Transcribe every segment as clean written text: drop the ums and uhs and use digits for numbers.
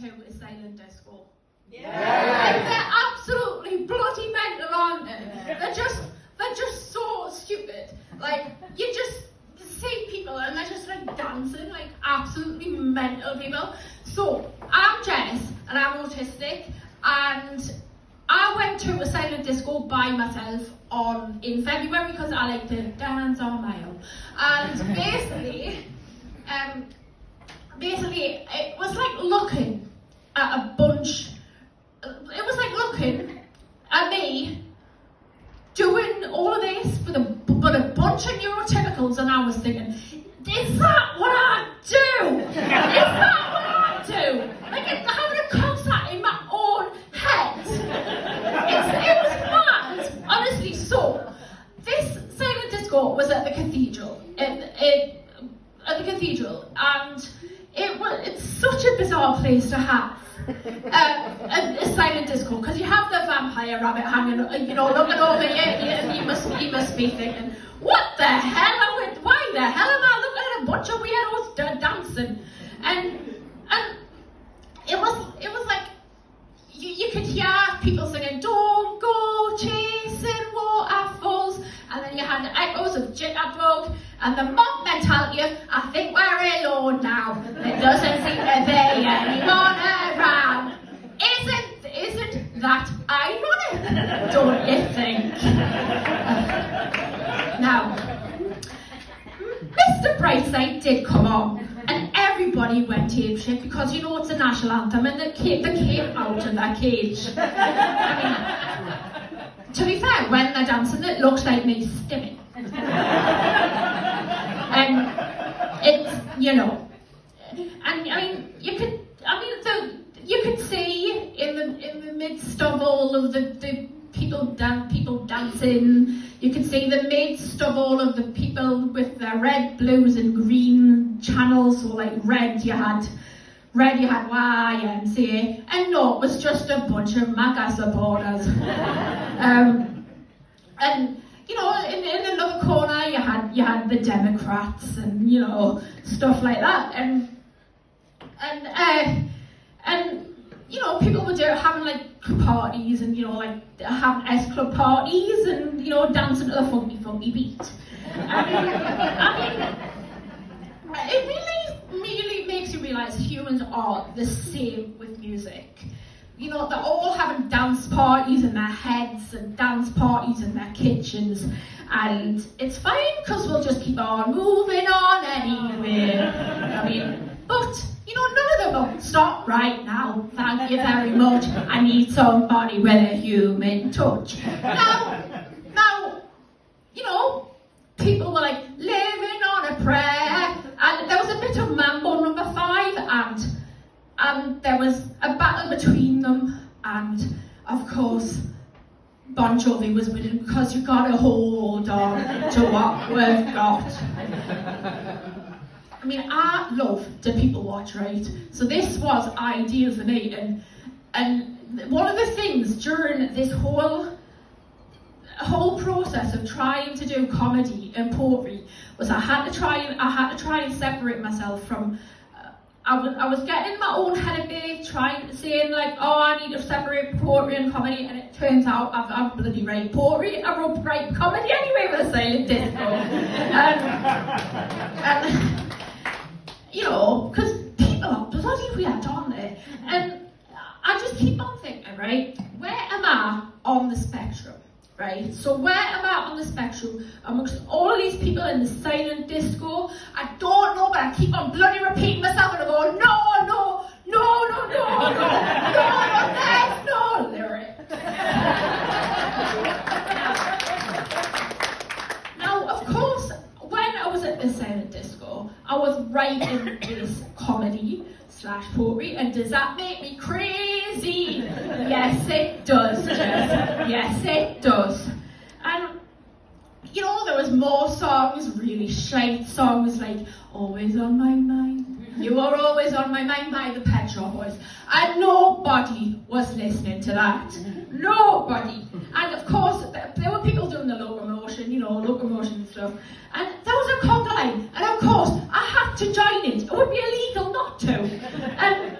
to a silent disco? Yeah. They're absolutely bloody mental, aren't they? They're just so stupid. Like, you just see people and they're just like dancing like absolutely mental people. So I'm Jess and I'm autistic, and I went to a silent disco by myself in February because I like to dance on my own. And basically it was like looking at a bunch. It was like looking at me doing all of this but a bunch of neurotypicals, and I was thinking, is that what I do? Is that what I do? Like, having a concert in my own head. It was mad, honestly. So, this silent disco was at the cathedral, at the cathedral, and it's such a bizarre place to have a silent disco, because you have the vampire rabbit hanging, looking over you, and you must be thinking, what the hell why the hell am I looking at a bunch of weirdos dancing? And it was like, you could hear people singing, don't go chasing waterfalls, and then you had the echoes of Jitterbug, and the mob mentality of, I think we're alone now, there doesn't seem to be anyone around. Isn't that ironic, don't you think? Now, Mr. Brightside did come on, and everybody went apeshit because it's a national anthem and they came out of their cage. I mean, to be fair, when they're dancing, it looks like me stimming. And it's, and I mean, you could see in the midst of all of the people dancing, you could see the midst of all of the people with their red, blues and green channels. So like red you had YMCA, and no, it was just a bunch of MAGA supporters. And in another corner you had the Democrats and stuff like that, and people were having like parties and having S-Club parties and dancing to the funky beat. It really makes you realise humans are the same with music. They're all having dance parties in their heads and dance parties in their kitchens, and it's fine because we'll just keep on moving on anyway. But none of them will stop right now. Thank you very much. I need somebody with a human touch. Now, people were like living on a prayer, and there was a bit of Mambo number 5, and there was a battle between them, and of course Bon Jovi was winning because you gotta hold on to what we've got. I mean, I love to people watch, right? So this was ideal for me, and one of the things during this whole process of trying to do comedy and poetry was I had to try and separate myself from. I was getting in my own head a bit, saying like, oh, I need to separate poetry and comedy, and it turns out I've bloody write poetry, I write comedy anyway with a silent disco. Because people are bloody weird, aren't they? And I just keep on thinking, right, where am I on the spectrum, right? So where am I on the spectrum amongst all of these people in the silent disco? I don't know, but I keep on bloody repeating myself and I go, no, there's no lyric. Now, of course, when I was at the silent disco, I was writing this comedy / poetry, and does that make me crazy? Yes, it does, Jess. Yes, it does. And, there was more songs, really shite songs like Always on My Mind. You Are Always on My Mind by the Pet Shop Boys. And nobody was listening to that. Nobody. And of course, there were people doing the locomotion, locomotion and stuff. And there was a conga line. And of course, I had to join it. It would be illegal not to. And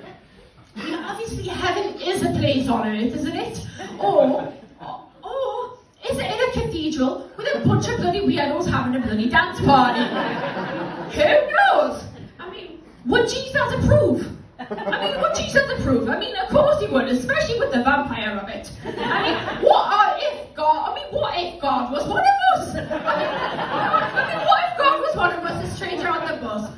obviously heaven is a place on earth, isn't it? Or is it in a cathedral with a bunch of bloody weirdos having a bloody dance party? Who knows? I mean, would Jesus approve? Would Jesus approve? Of course he would, especially with the vampire of it. What if God was one of us? What if God was one of us, a stranger on the bus?